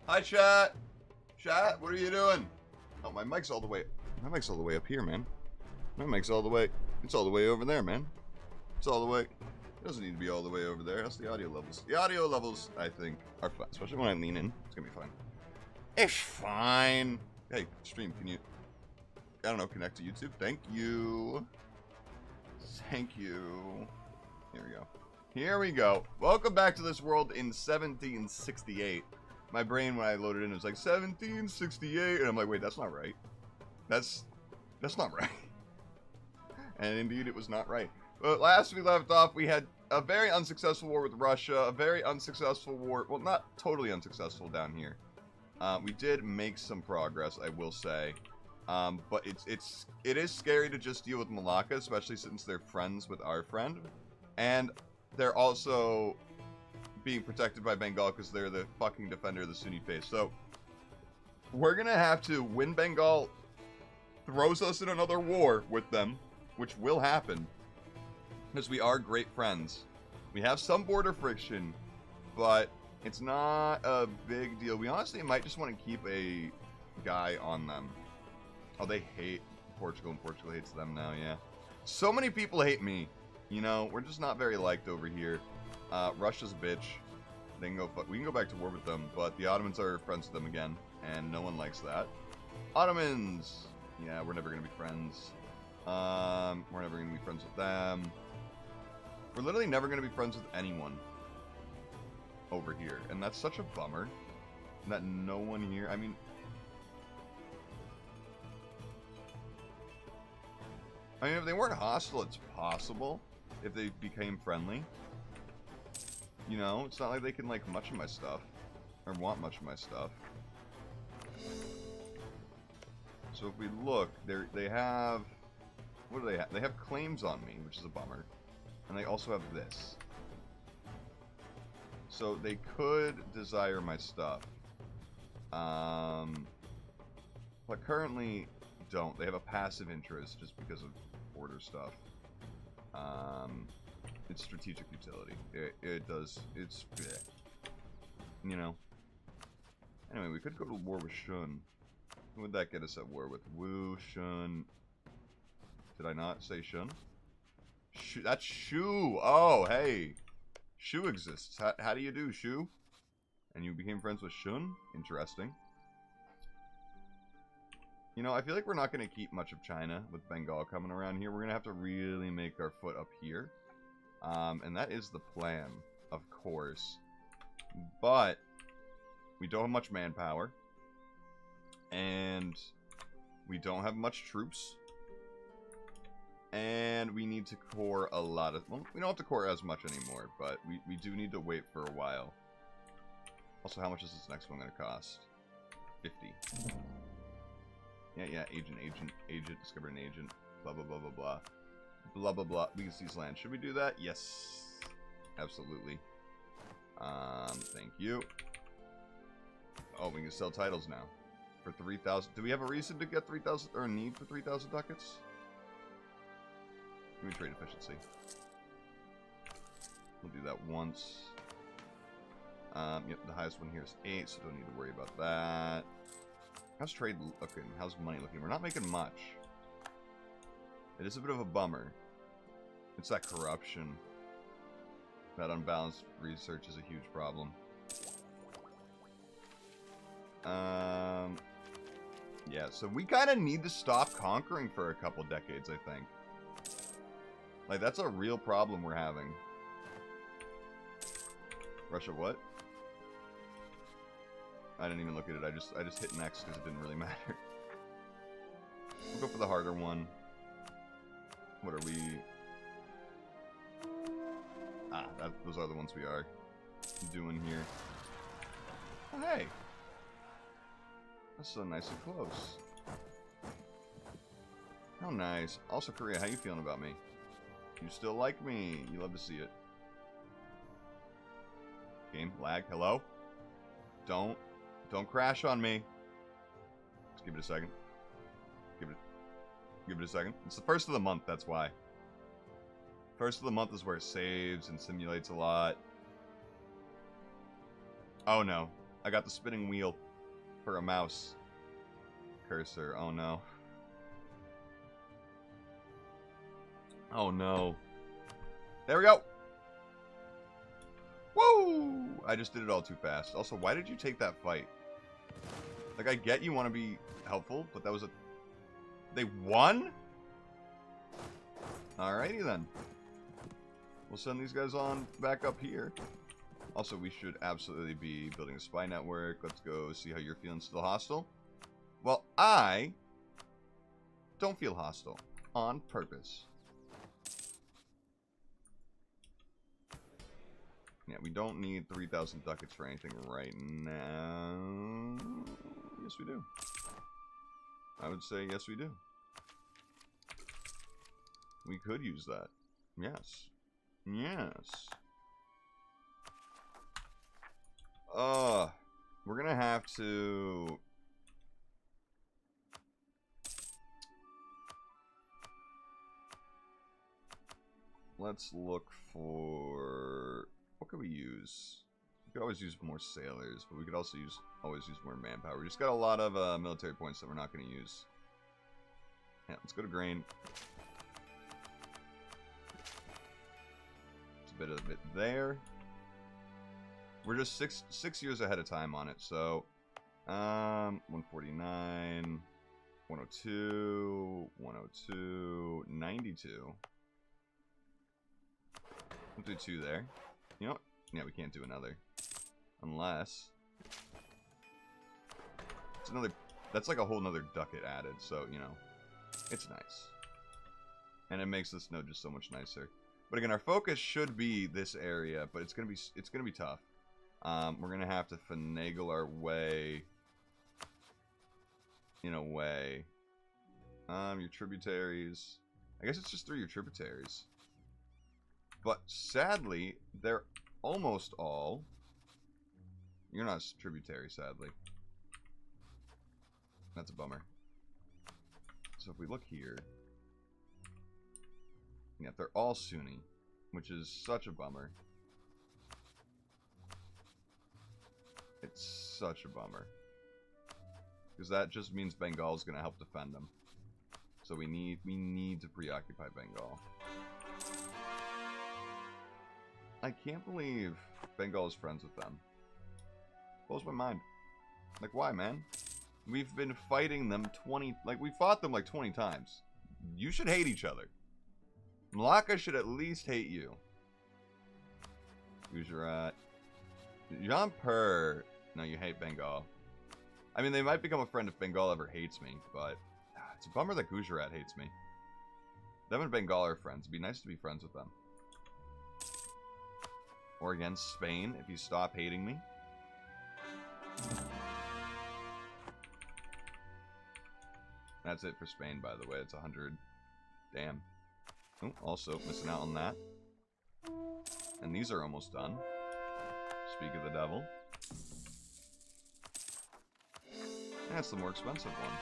Hi, chat. Chat, what are you doing? Oh, my mic's all the way. My mic's all the way up here, man. My mic's all the way. It's all the way over there, man. It's all the way. It doesn't need to be all the way over there. That's the audio levels. The audio levels, I think, are fine. Especially when I lean in. It's gonna be fine. It's fine. Hey, stream, can you... I don't know, connect to YouTube? Thank you. Thank you. Here we go. Here we go. Welcome back to this world in 1768. My brain, when I loaded in, was like, 1768. And I'm like, wait, that's not right. That's not right. And indeed, it was not right. But last we left off, we had a very unsuccessful war with Russia. A very unsuccessful war. Well, not totally unsuccessful down here. We did make some progress, I will say. But it is scary to just deal with Malacca, especially since they're friends with our friend. And they're also being protected by Bengal because they're the fucking defender of the Sunni faith. So, we're gonna have to, when Bengal throws us in another war with them, which will happen, because we are great friends. We have some border friction, but it's not a big deal. We honestly might just want to keep a guy on them. Oh, they hate Portugal, and Portugal hates them now, yeah. So many people hate me. You know, we're just not very liked over here. Russia's a bitch. They can go we can go back to war with them, but the Ottomans are friends with them again, and no one likes that. Ottomans! Yeah, we're never going to be friends. We're never going to be friends with them. We're literally never going to be friends with anyone over here, and that's such a bummer that no one here... I mean, if they weren't hostile, it's possible. If they became friendly. You know, it's not like they can like much of my stuff. Or want much of my stuff. So if we look, they have... What do they have? They have claims on me, which is a bummer. And they also have this. So they could desire my stuff. But currently don't. They have a passive interest just because of border stuff. It's strategic utility. It does. It's... bleh. You know. Anyway, we could go to war with Shun. Who would that get us at war with? Wu, Shun. Did I not say Shun? That's Shu! Oh, hey! Shu exists. How do you do, Shu? And you became friends with Shun? Interesting. You know, I feel like we're not going to keep much of China with Bengal coming around here. We're going to have to really make our foot up here. And that is the plan, of course. But we don't have much manpower. And we don't have much troops. And we need to core a lot of... Well, we don't have to core as much anymore, but we do need to wait for a while. Also, how much is this next one going to cost? 50. Yeah, agent, discover an agent, blah, blah, blah, blah, blah. Blah, blah, blah. We can seize land. Should we do that? Yes. Absolutely. Thank you. Oh, we can sell titles now. For 3,000. Do we have a reason to get 3,000, or a need for 3,000 ducats? Give me trade efficiency. We'll do that once. Yep, the highest one here is 8, so don't need to worry about that. How's trade looking? How's money looking? We're not making much. It is a bit of a bummer. It's that corruption. That unbalanced research is a huge problem. Yeah, so we kind of need to stop conquering for a couple decades, I think. Like, that's a real problem we're having. Russia what? I didn't even look at it. I just hit next because it didn't really matter. We'll go for the harder one. What are we? Ah, those are the ones we are doing here. Oh, hey. That's so nice and close. How nice. Also, Korea, how you feeling about me? You still like me. You love to see it. Game lag. Hello? Don't crash on me. Let's give it a second. Give it a second. It's the first of the month, that's why. First of the month is where it saves and simulates a lot. Oh no. I got the spinning wheel for a mouse cursor. Oh no. Oh no. There we go. Woo! I just did it all too fast. Also, why did you take that fight? Like, I get you want to be helpful, but that was a... They won? Alrighty then. We'll send these guys on back up here. Also, we should absolutely be building a spy network. Let's go see how you're feeling. Still hostile? Well, I don't feel hostile. On purpose. Yeah, we don't need 3,000 ducats for anything right now. Yes, we do. I would say yes, we do. We could use that. Yes. Yes. We're gonna have to... Let's look for... What could we use? We could always use more sailors, but we could also always use more manpower. We just got a lot of military points that we're not going to use. Yeah, let's go to grain. It's a bit of it there. We're just six years ahead of time on it, so 149, 102, 102, 92. We'll do 2 there. You know what? Yeah, we can't do another. Unless... It's another... That's like a whole nother ducat added, so, you know. It's nice. And it makes this node just so much nicer. But again, our focus should be this area, but it's gonna be tough. We're gonna have to finagle our way... in a way. Your tributaries... I guess it's just through your tributaries. But sadly, they're almost all... You're not a tributary, sadly. That's a bummer. So if we look here... Yeah, they're all Sunni, which is such a bummer. It's such a bummer. Because that just means Bengal's going to help defend them. So we need to preoccupy Bengal. I can't believe Bengal is friends with them. Blows my mind. Like, why, man? We've been fighting them 20... Like, we fought them like 20 times. You should hate each other. Malacca should at least hate you. Gujarat. Jampur. No, you hate Bengal. I mean, they might become a friend if Bengal ever hates me, but... It's a bummer that Gujarat hates me. Them and Bengal are friends. It'd be nice to be friends with them. Or against Spain, if you stop hating me. That's it for Spain, by the way. It's 100. Damn. Oh, also, missing out on that. And these are almost done. Speak of the devil. That's the more expensive one.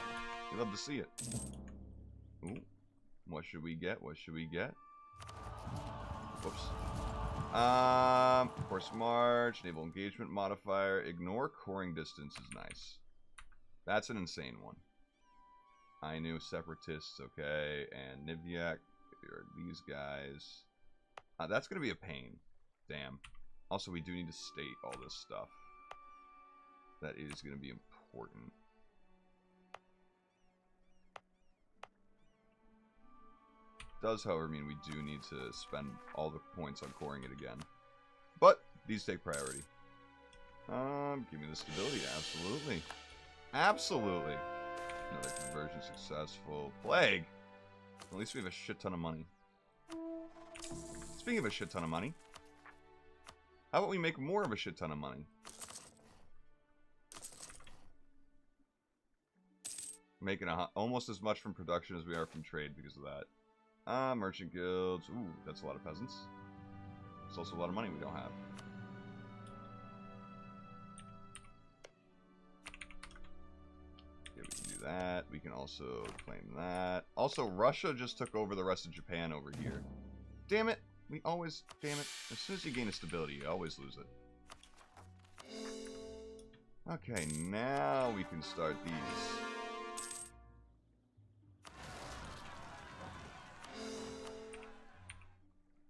You love to see it. Ooh. What should we get? What should we get? Whoops. Force march, naval engagement modifier, ignore coring distance is nice. That's an insane one. I knew separatists, okay, and Nivyak are these guys. That's gonna be a pain. Damn. Also, we do need to state all this stuff. That is gonna be important. Does, however, mean we do need to spend all the points on coring it again. But these take priority. Give me the stability. Absolutely. Absolutely. Another conversion successful. Plague. At least we have a shit ton of money. Speaking of a shit ton of money, how about we make more of a shit ton of money? Making almost as much from production as we are from trade because of that. Merchant guilds. Ooh, that's a lot of peasants. It's also a lot of money we don't have. Yeah, we can do that. We can also claim that. Also, Russia just took over the rest of Japan over here. Damn it. We always... Damn it. As soon as you gain a stability, you always lose it. Okay, now we can start these.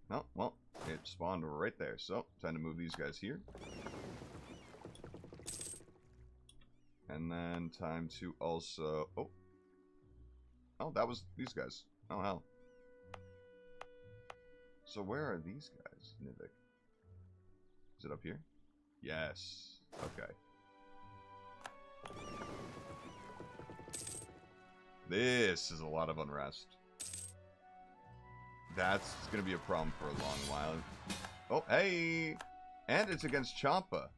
No, well, it spawned right there. So, time to move these guys here. And then time to also... Oh. Oh, that was these guys. Oh, hell. So where are these guys, Nivik? Is it up here? Yes. Okay. This is a lot of unrest. That's going to be a problem for a long while. Oh, hey! And it's against Champa.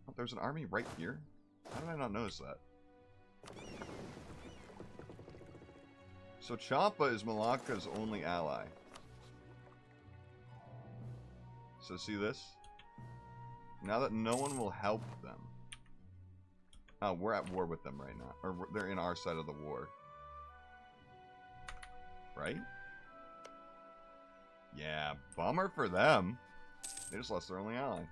Oh, there's an army right here? How did I not notice that? So Champa is Malacca's only ally. So see this? Now that no one will help them. Oh, we're at war with them right now. Or they're in our side of the war. Right? Yeah, bummer for them. They just lost their only ally.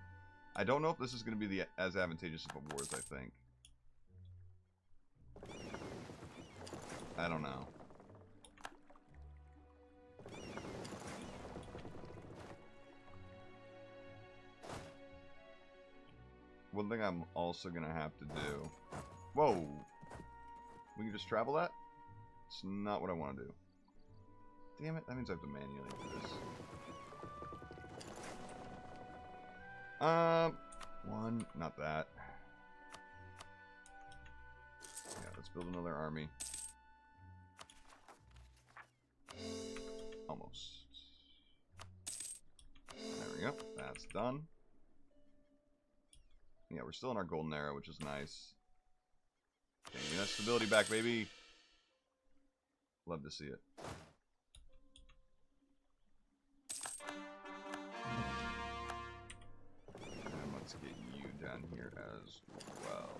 I don't know if this is going to be as advantageous of a war as I think. I don't know. One thing I'm also going to have to do... Whoa! We can just travel that? It's not what I want to do. Damn it, that means I have to manually do this. One, not that. Yeah, let's build another army. Almost. There we go, that's done. Yeah, we're still in our golden era, which is nice. Okay, give me that stability back, baby. Love to see it. And let's get you down here as well.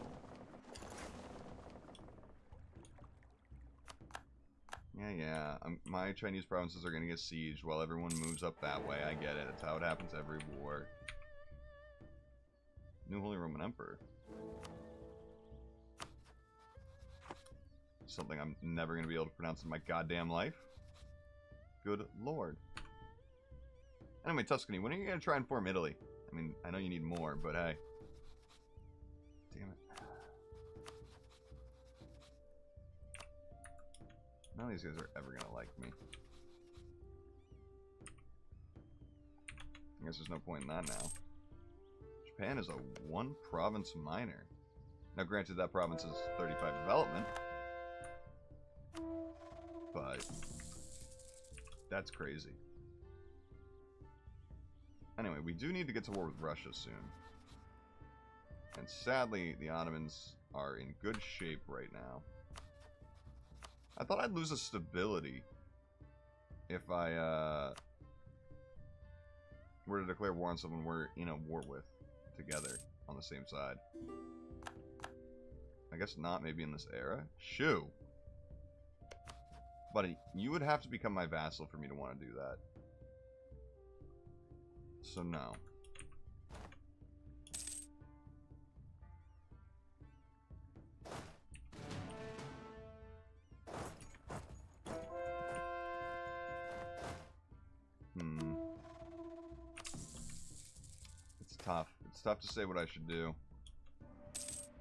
Yeah. My Chinese provinces are going to get sieged while everyone moves up that way. I get it. That's how it happens every war. New Holy Roman Emperor. Something I'm never going to be able to pronounce in my goddamn life. Good lord. Anyway, Tuscany, when are you going to try and form Italy? I mean, I know you need more, but hey. Damn it. None of these guys are ever going to like me. I guess there's no point in that now. Japan is a one-province minor. Now, granted, that province is 35 development. But that's crazy. Anyway, we do need to get to war with Russia soon. And sadly, the Ottomans are in good shape right now. I thought I'd lose a stability if I were to declare war on someone we're in a war with together on the same side. I guess not, maybe in this era. Shoo! Buddy, you would have to become my vassal for me to want to do that. So no. It's tough. It's tough to say what I should do.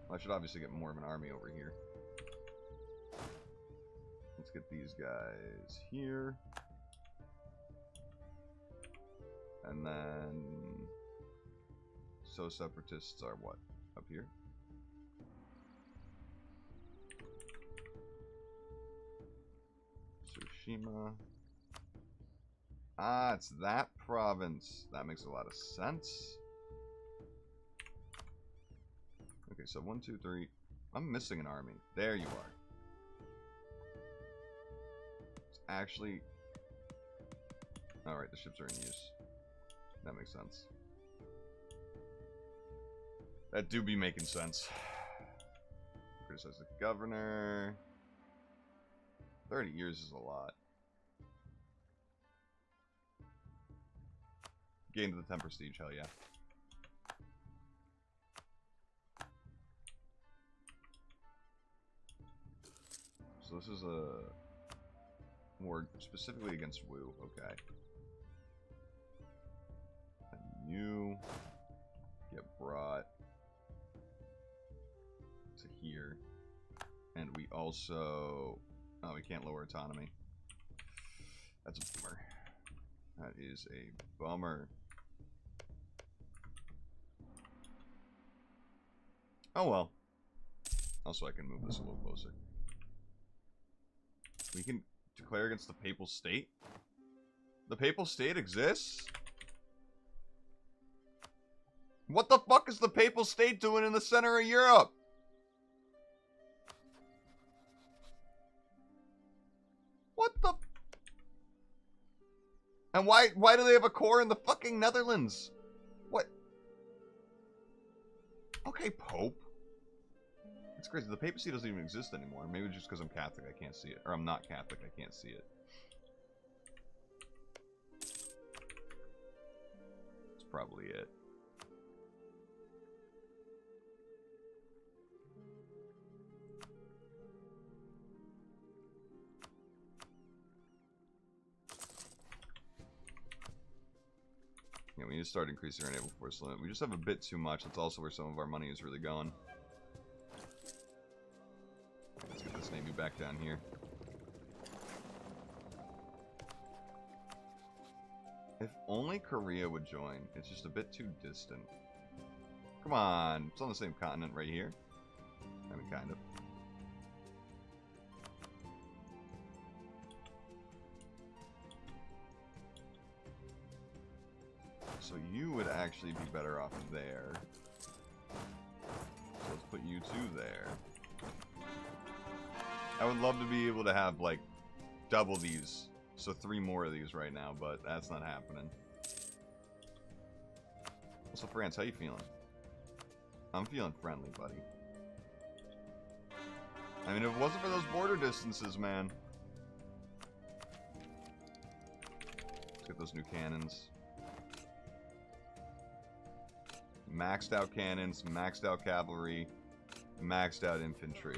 Well, I should obviously get more of an army over here. Let's get these guys here. And then... So separatists are what? Up here? Tsushima. Ah, it's that province. That makes a lot of sense. Okay, so 1, 2, 3. I'm missing an army. There you are. It's actually... Alright, the ships are in use. That makes sense. That do be making sense. Criticize the governor. 30 years is a lot. Gain to the 10 prestige, hell yeah. this is a war specifically against Wu. Okay. And you get brought to here. And we also... Oh, we can't lower autonomy. That's a bummer. That is a bummer. Oh well. Also, I can move this a little closer. We can declare against the Papal State? The Papal State exists? What the fuck is the Papal State doing in the center of Europe? What the... And why do they have a core in the fucking Netherlands? What? Okay, Pope. It's crazy. The papacy doesn't even exist anymore. Maybe just because I'm Catholic, I can't see it. Or I'm not Catholic, I can't see it. That's probably it. Yeah, we need to start increasing our naval force limit. We just have a bit too much. That's also where some of our money is really going. Let's get this navy back down here. If only Korea would join. It's just a bit too distant. Come on. It's on the same continent right here. I mean, kind of. So you would actually be better off there. So let's put you two there. I would love to be able to have, like, double these. So 3 more of these right now, but that's not happening. Also, France, how you feeling? I'm feeling friendly, buddy. I mean, if it wasn't for those border distances, man. Let's get those new cannons. Maxed out cannons, maxed out cavalry, maxed out infantry.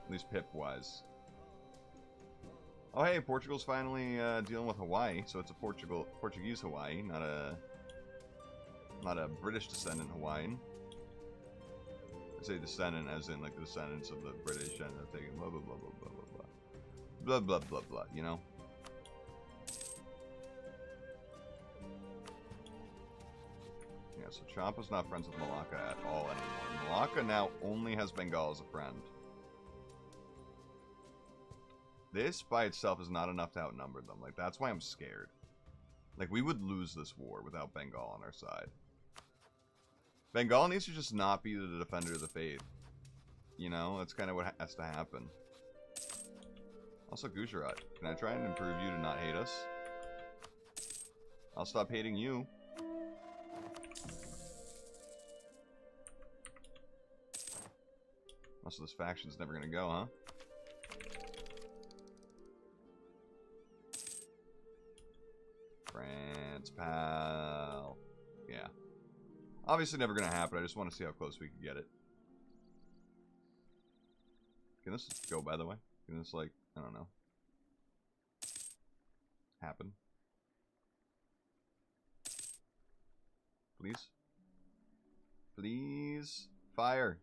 At least pip-wise. Oh hey, Portugal's finally dealing with Hawaii, so it's a Portuguese Hawaii, not a British descendant Hawaiian. I say descendant as in like the descendants of the British and they're taking blah blah blah blah blah blah blah. Blah blah blah blah, you know? Yeah, so Champa's not friends with Malacca at all anymore. Malacca now only has Bengal as a friend. This by itself is not enough to outnumber them. Like, that's why I'm scared. Like, we would lose this war without Bengal on our side. Bengal needs to just not be the defender of the faith. You know, that's kind of what has to happen. Also, Gujarat. Can I try and improve you to not hate us? I'll stop hating you. Also, this faction's never gonna go, huh? France, pal. Yeah. Obviously never gonna happen. I just want to see how close we can get it. Can this go, by the way? Can this, like, I don't know, happen? Please? Please? Fire.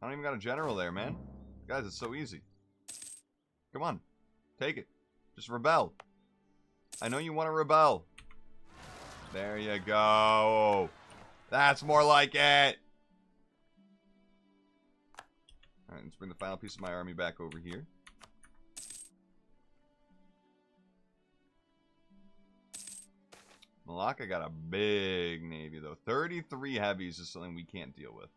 I don't even got a general there, man. Guys, it's so easy. Come on. Take it. Just rebel. I know you want to rebel. There you go. That's more like it. Alright, let's bring the final piece of my army back over here. Malacca got a big navy, though. 33 heavies is something we can't deal with.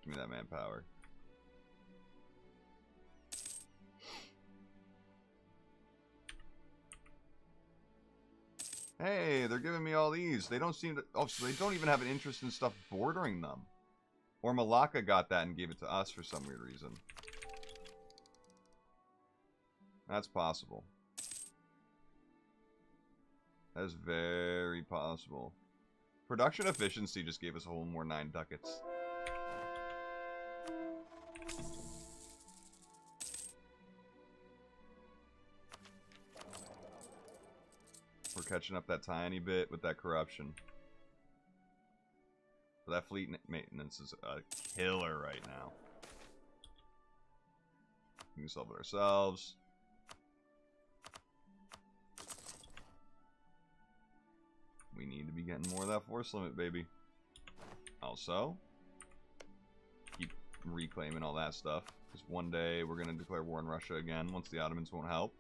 Give me that manpower. Hey, they're giving me all these. They don't seem to... Oh, so they don't even have an interest in stuff bordering them. Or Malacca got that and gave it to us for some weird reason. That's possible. That is very possible. Production efficiency just gave us a whole more 9 ducats. We're catching up that tiny bit with that corruption. But that fleet maintenance is a killer right now. We can solve it ourselves. We need to be getting more of that force limit, baby. Also, keep reclaiming all that stuff. Because one day we're going to declare war on Russia again once the Ottomans won't help.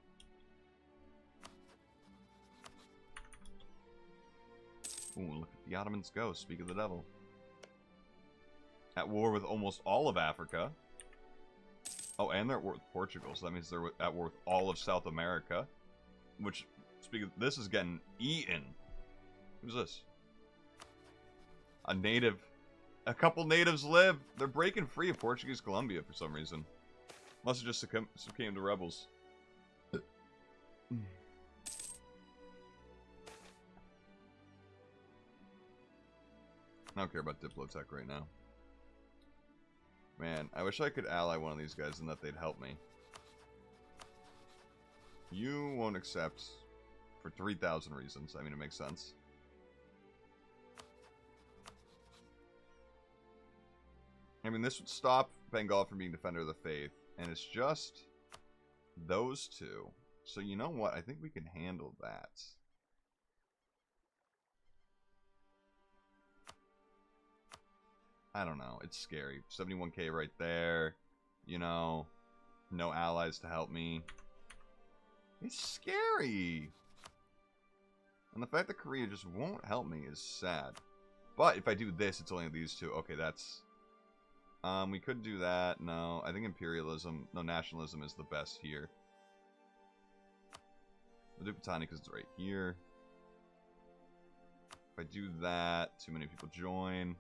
Ooh, look at the Ottomans go. Speak of the devil. At war with almost all of Africa. Oh, and they're at war with Portugal. So that means they're at war with all of South America. Which, speak of, this is getting eaten. Who's this? A native. A couple natives live. They're breaking free of Portuguese Colombia for some reason. Must have just succumbed to rebels. I don't care about Diplotech right now. Man, I wish I could ally one of these guys and that they'd help me. You won't accept for 3,000 reasons. I mean, it makes sense. I mean, this would stop Bengal from being Defender of the Faith. And it's just those two. So you know what? I think we can handle that. I don't know. It's scary. 71k right there. You know, no allies to help me. It's scary. And the fact that Korea just won't help me is sad. But if I do this, it's only these two. Okay, that's... we could do that. No, I think imperialism... No, nationalism is the best here. We'll do Patani because it's right here. If I do that, too many people join.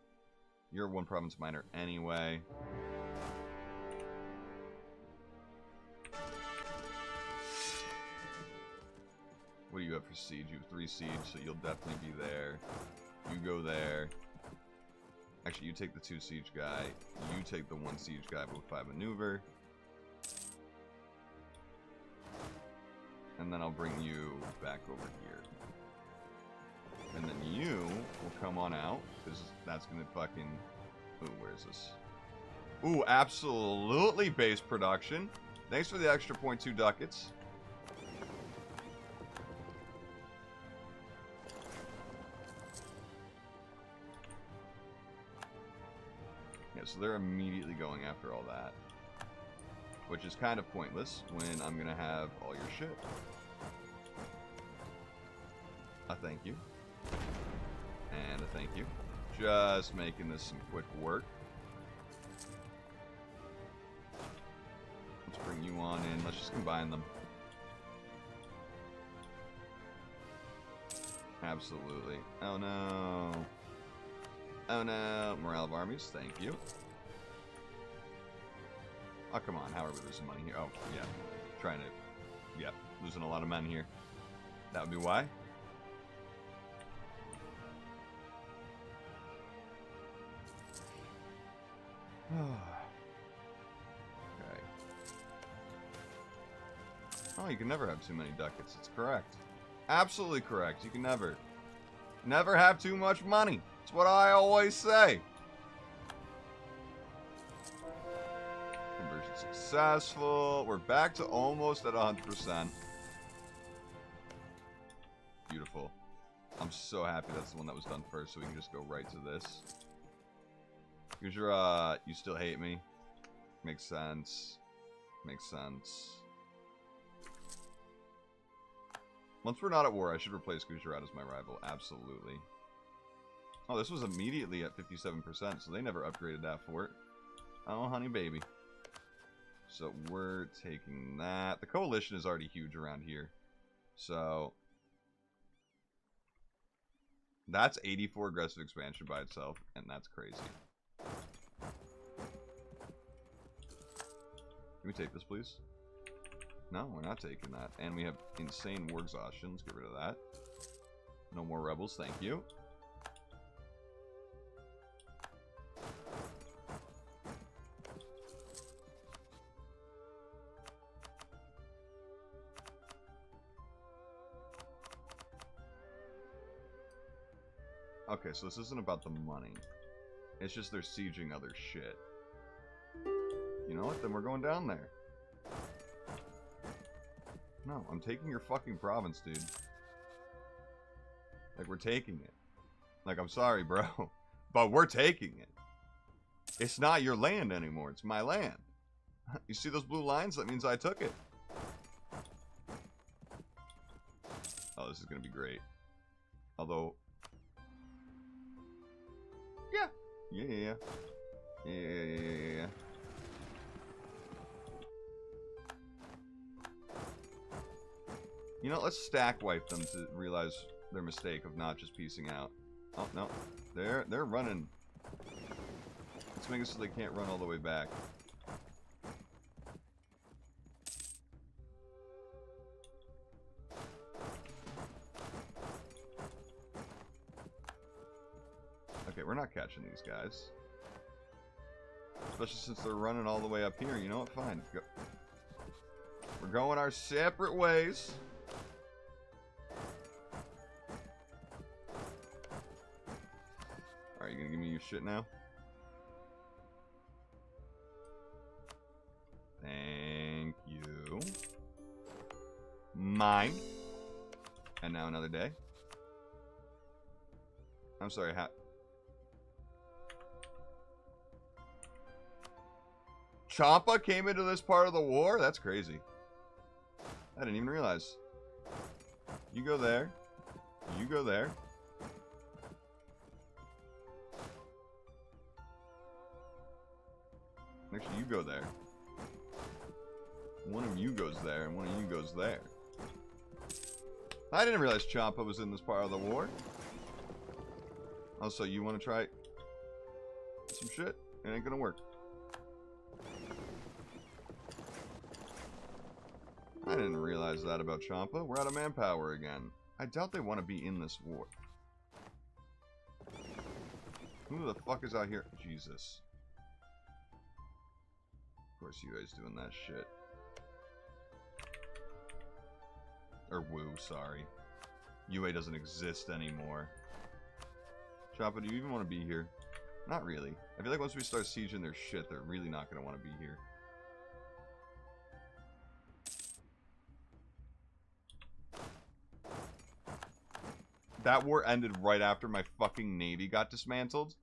You're one province minor anyway. What do you have for siege? You have 3 siege, so you'll definitely be there. You go there. Actually, you take the 2 siege guy. You take the 1 siege guy with 5 maneuver. And then I'll bring you back over here. And then you will come on out, because that's going to fucking... Ooh, where is this? Ooh, absolutely base production. Thanks for the extra 0.2 ducats. Yeah, so they're immediately going after all that. Which is kind of pointless when I'm going to have all your shit. A thank you. And a thank you. Just making this some quick work. Let's bring you on in. Let's just combine them. Absolutely. Oh no. Oh no. Morale of armies. Thank you. Oh, come on. How are we losing money here? Oh, yeah. Trying to... Yep. Losing a lot of men here. That would be why. Okay. Oh, you can never have too many ducats. It's correct. Absolutely correct. You can never have too much money. It's what I always say. Conversion successful. We're back to almost at 100%. Beautiful. I'm so happy that's the one that was done first, so we can just go right to this. Because you still hate me. Makes sense. Makes sense. Once we're not at war, I should replace Gujarat as my rival. Absolutely. Oh, this was immediately at 57%, so they never upgraded that fort. Oh, honey baby. So we're taking that. The coalition is already huge around here. So... that's 84 aggressive expansion by itself, and that's crazy. Can we take this, please? No, we're not taking that. And we have insane war exhaustion. Let's get rid of that. No more rebels, thank you. Okay, so this isn't about the money. It's just they're sieging other shit. You know what? Then we're going down there. No, I'm taking your fucking province, dude. Like, we're taking it. Like, I'm sorry, bro. But we're taking it. It's not your land anymore. It's my land. You see those blue lines? That means I took it. Oh, this is going to be great. Although... Yeah. Yeah. You know, let's stack wipe them to realize their mistake of not just piecing out. Oh, no. They're running. Let's make it so they can't run all the way back. Okay, we're not catching these guys. Especially since they're running all the way up here. You know what? Fine. Go. We're going our separate ways. Are you gonna give me your shit now? Thank you. Mine. And now another day. I'm sorry, Champa came into this part of the war? That's crazy. I didn't even realize. You go there. You go there. Actually, you go there. One of you goes there, and one of you goes there. I didn't realize Champa was in this part of the war. Also, you want to try some shit? It ain't gonna work. I didn't realize that about Champa. We're out of manpower again. I doubt they want to be in this war. Who the fuck is out here? Jesus. Of course you guys doing that shit. Or woo, sorry. UA doesn't exist anymore. Champa, do you even want to be here? Not really. I feel like once we start sieging their shit, they're really not going to want to be here. That war ended right after my fucking navy got dismantled?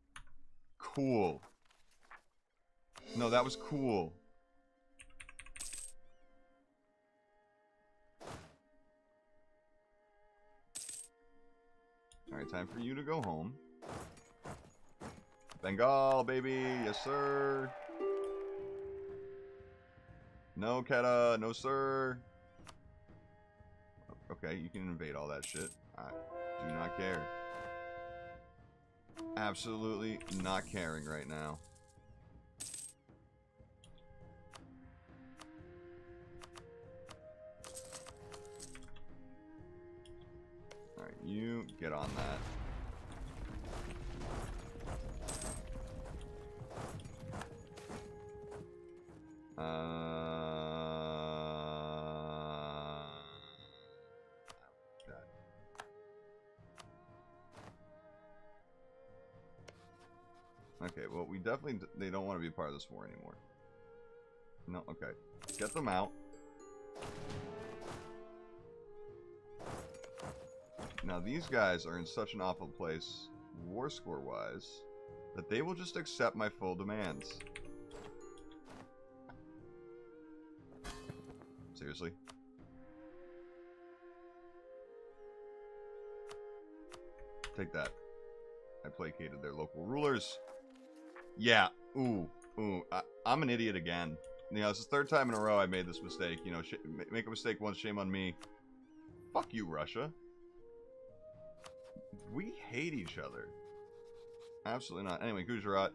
Cool. No, that was cool. Alright, time for you to go home. Bengal, baby! Yes, sir! No, Keta! No, sir! Okay, you can invade all that shit. I do not care. Absolutely not caring right now. Alright, you get on that. Okay, well, we definitely... They don't want to be a part of this war anymore. No, okay. Get them out. Now, these guys are in such an awful place, war score-wise, that they will just accept my full demands. Seriously? Take that. I placated their local rulers. Yeah. Ooh. I'm an idiot again. You know, this is the third time in a row I made this mistake. You know, make a mistake once, shame on me. Fuck you, Russia. We hate each other. Absolutely not. Anyway, Gujarat.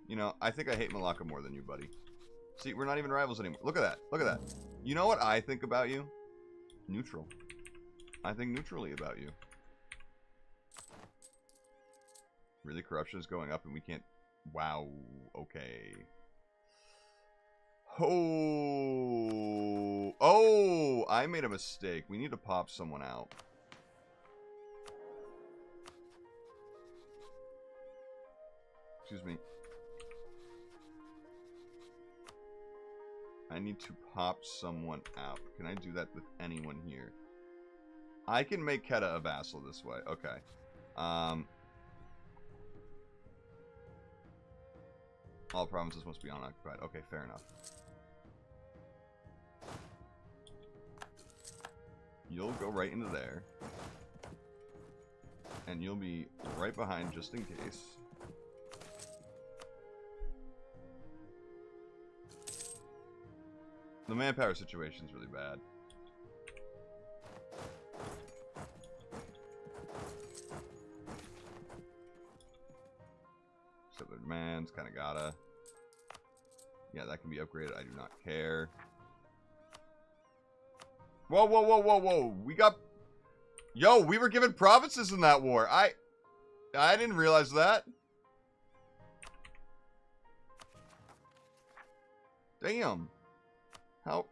You know, I think I hate Malacca more than you, buddy. See, we're not even rivals anymore. Look at that. Look at that. You know what I think about you? Neutral. I think neutrally about you. Really, corruption is going up and we can't... Wow. Okay. Oh, I made a mistake. We need to pop someone out. Excuse me. I need to pop someone out. Can I do that with anyone here? I can make Keta a vassal this way. Okay. All provinces must be unoccupied. Okay, fair enough. You'll go right into there. And you'll be right behind just in case. The manpower situation's really bad. Settler demands, kinda gotta. Yeah, that can be upgraded. I do not care. Whoa, whoa, whoa, whoa, whoa. We got... Yo, we were given provinces in that war. I didn't realize that. Damn.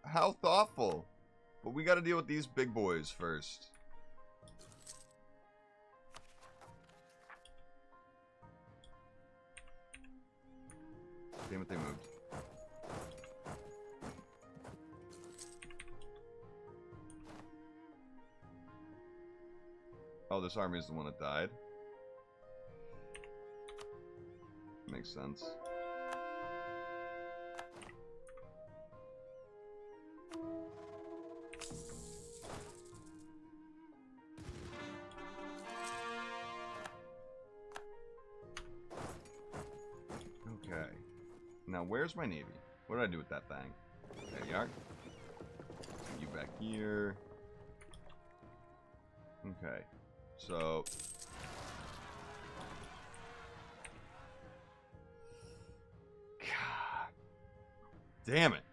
How thoughtful. But we gotta deal with these big boys first. Damn it, they moved. Oh, this army is the one that died. Makes sense. Okay. Now, where's my navy? What did I do with that thing? There you are. Send you back here. Okay. So... God. Damn it.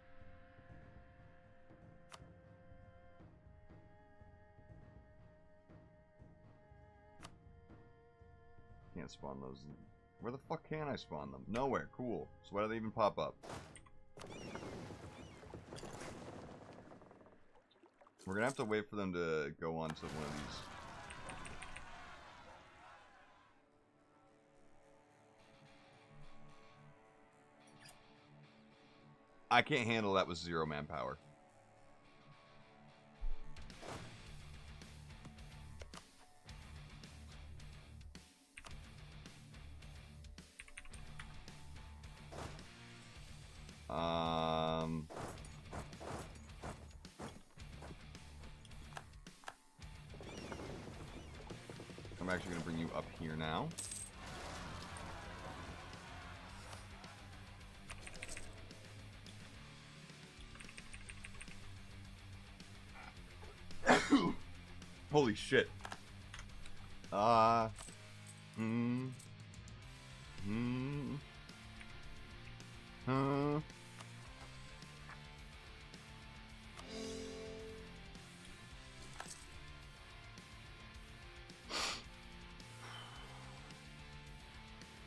Can't spawn those. Where the fuck can I spawn them? Nowhere. Cool. So why do they even pop up? We're gonna have to wait for them to go on to one of these. I can't handle that with 0 manpower. I'm actually going to bring you up here now. Holy shit.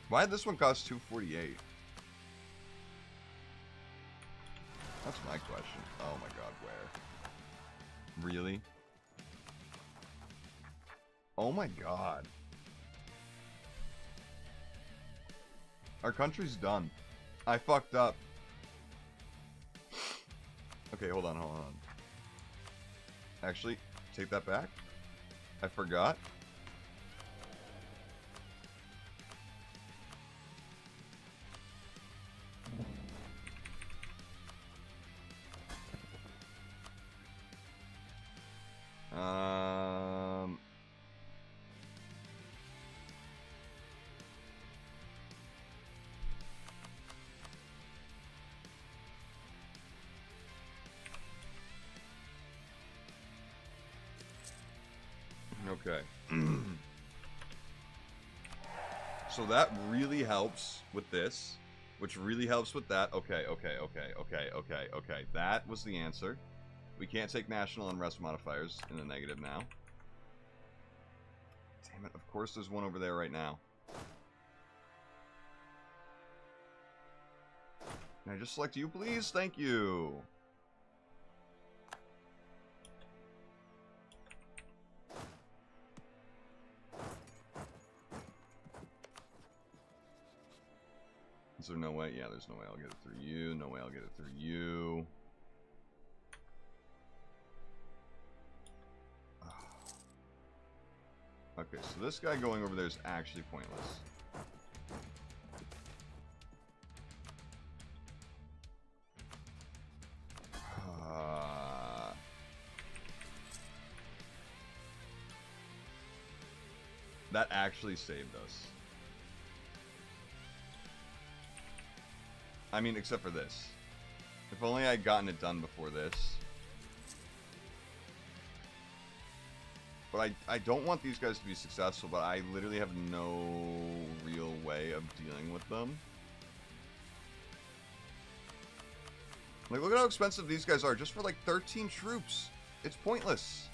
Why did this one cost 248? That's my question. Oh my god, where? Really? Oh my god. Our country's done. I fucked up. Okay, hold on. Actually, take that back. I forgot. Okay. So that really helps with this, which really helps with that. Okay. That was the answer. We can't take national unrest modifiers in the negative now. Damn it, of course there's one over there right now. Can I just select you, please? Thank you. Is there no way? Yeah, there's no way I'll get it through you. No way I'll get it through you. Okay, so this guy going over there is actually pointless. That actually saved us. I mean, except for this. If only I'd gotten it done before this. But I don't want these guys to be successful, but I literally have no real way of dealing with them. Like, look at how expensive these guys are just for like 13 troops. It's pointless.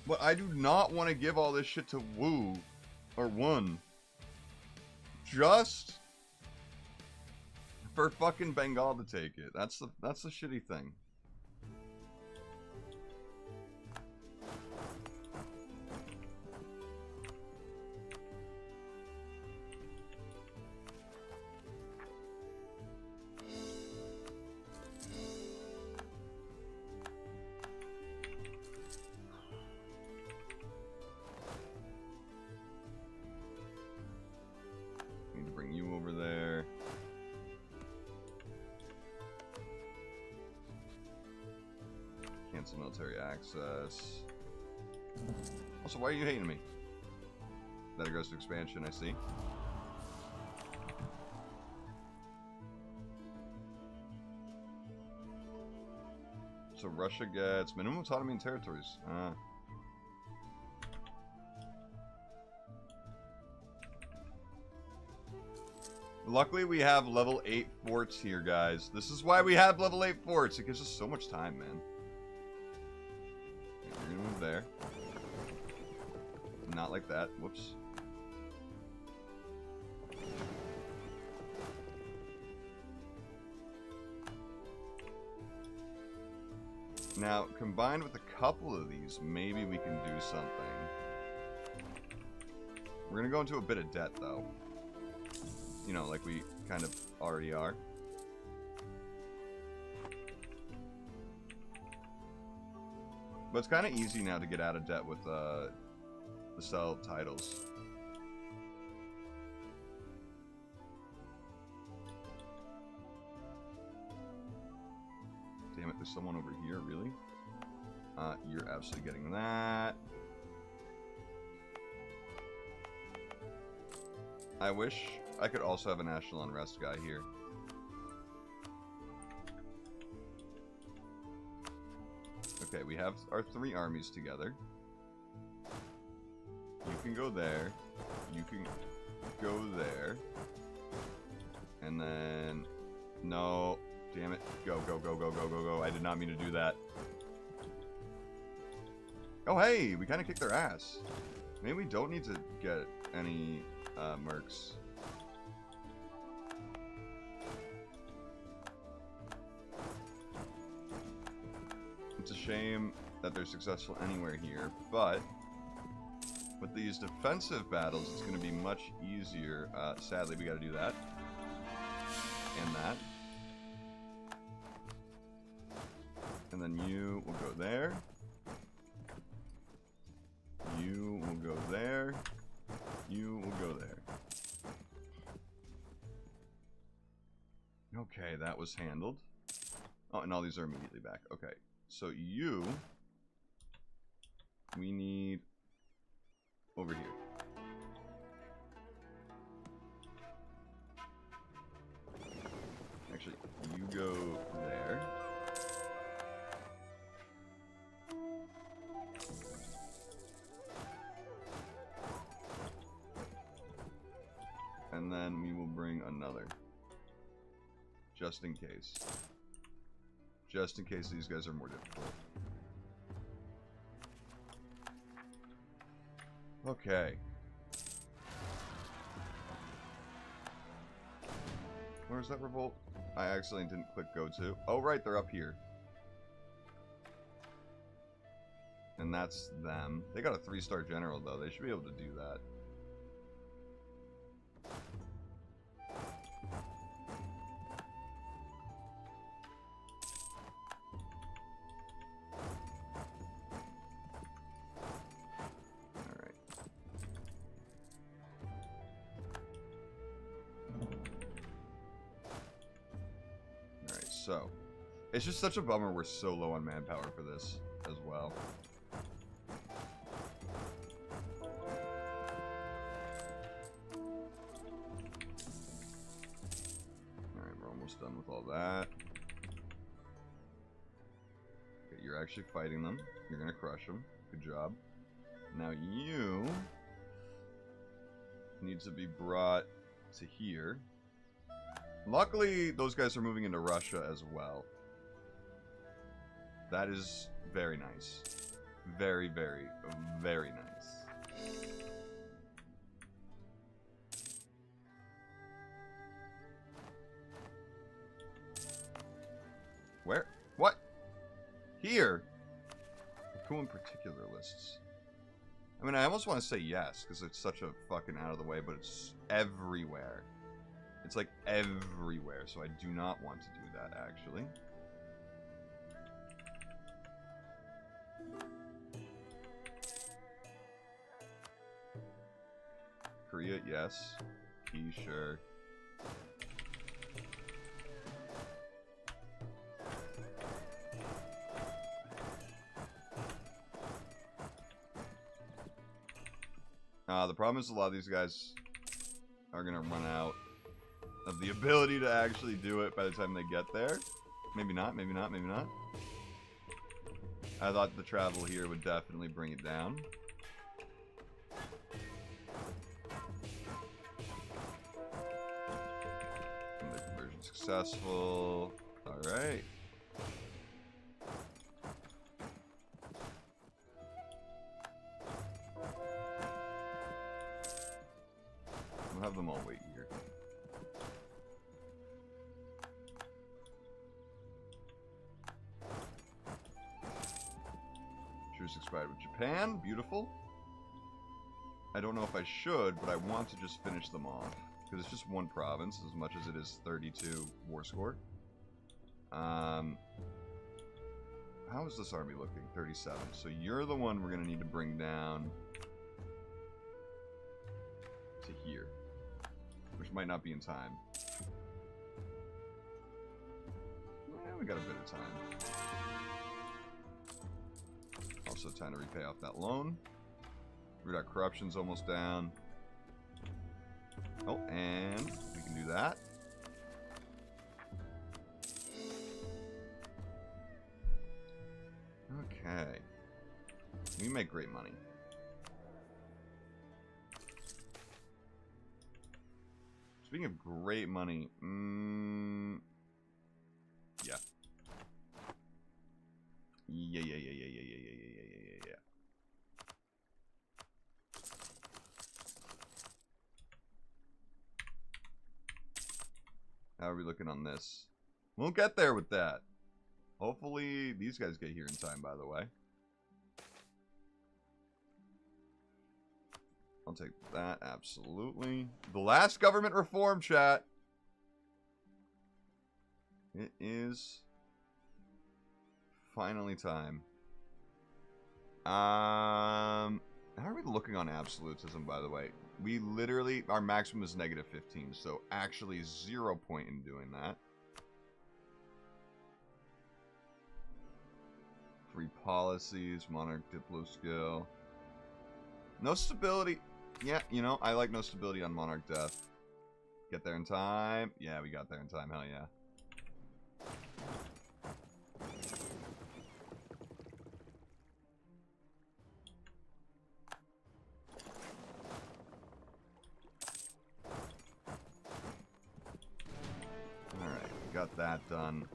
But I do not want to give all this shit to Wu or Wun. Just for fucking Bengal to take it. That's the shitty thing. Need to bring you over there. Cancel military access. Also, why are you hating me? That aggressive expansion, I see. So Russia gets minimum autonomy in territories. Luckily, we have level 8 forts here, guys. This is why we have level 8 forts. It gives us so much time, man. Okay, we're gonna move there. Not like that. Whoops. Now, combined with a couple of these, maybe we can do something. We're gonna go into a bit of debt, though. You know, like we kind of already are. But it's kind of easy now to get out of debt with the sell titles. Damn it, there's someone over here, really? You're absolutely getting that. I wish I could also have a national unrest guy here. Okay, we have our 3 armies together. You can go there. You can go there. And then... No. Damn it. Go, go, go, go, go, go, go. I did not mean to do that. Oh, hey! We kind of kicked their ass. Maybe we don't need to get any mercs. It's a shame that they're successful anywhere here, but with these defensive battles, it's going to be much easier. Sadly, we got to do that. And that. And then you will go there. You will go there. You will go there. Okay, that was handled. Oh, and all these are immediately back. Okay, so you... we need... over here. Actually, you go there. And then we will bring another. Just in case. Just in case these guys are more difficult. Okay. Where's that revolt? I accidentally didn't click go to. Oh, right, they're up here. And that's them. They got a 3-star general, though. They should be able to do that. So, it's just such a bummer we're so low on manpower for this as well. Alright, we're almost done with all that. Okay, you're actually fighting them. You're gonna crush them. Good job. Now you need to be brought to here. Luckily, those guys are moving into Russia as well. That is very nice. Very, very, very nice. Where? What? Here? Who in particular lists? I mean, I almost want to say yes, because it's such a fucking out of the way, but it's everywhere. It's like everywhere, so I do not want to do that, actually. Korea, yes. Key, sure. The problem is a lot of these guys are going to run out of the ability to actually do it by the time they get there. Maybe not, maybe not, maybe not. I thought the travel here would definitely bring it down. And the conversion successful. Alright. We'll have them all wait here. Truce expired with Japan. Beautiful. I don't know if I should, but I want to just finish them off. Because it's just one province as much as it is 32 war score. How is this army looking? 37. So you're the one we're going to need to bring down to here. Which might not be in time. Yeah, we got a bit of time. Also time to repay off that loan. Root out corruption's almost down. Oh, and we can do that. Okay. We make great money. Speaking of great money, yeah. Yeah. How are we looking on this? We'll get there with that. Hopefully, these guys get here in time, by the way. I'll take that, absolutely. The last government reform, chat. It is finally time. How are we looking on absolutism, by the way? We literally, our maximum is -15, so actually 0 point in doing that. Free policies, monarch diplo skill. No stability. Yeah, you know, I like no stability on monarch death. Get there in time. Yeah, we got there in time. Hell yeah. Alright, we got that done.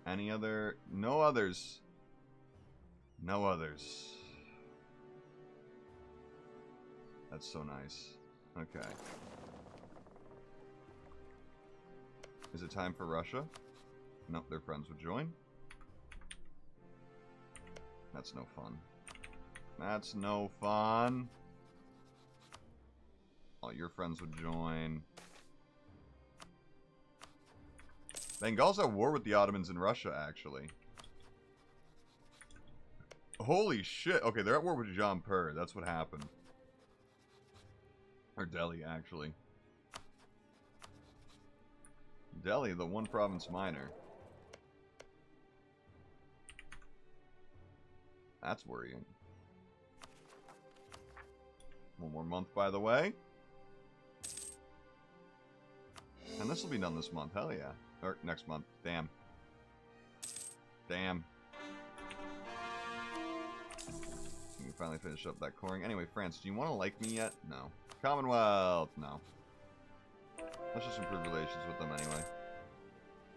Any other? No others. No others. That's so nice. Okay. Is it time for Russia? Nope, their friends would join. That's no fun. That's no fun. All your friends would join. Bengal's at war with the Ottomans in Russia, actually. Holy shit. Okay, they're at war with Jampur. That's what happened. Or Delhi, actually. Delhi, the one province minor. That's worrying. One more month, by the way. And this will be done this month. Hell yeah. Or next month. Damn. Damn. We can finally finish up that coring. Anyway, France, do you want to like me yet? No. Commonwealth? No. Let's just improve relations with them anyway.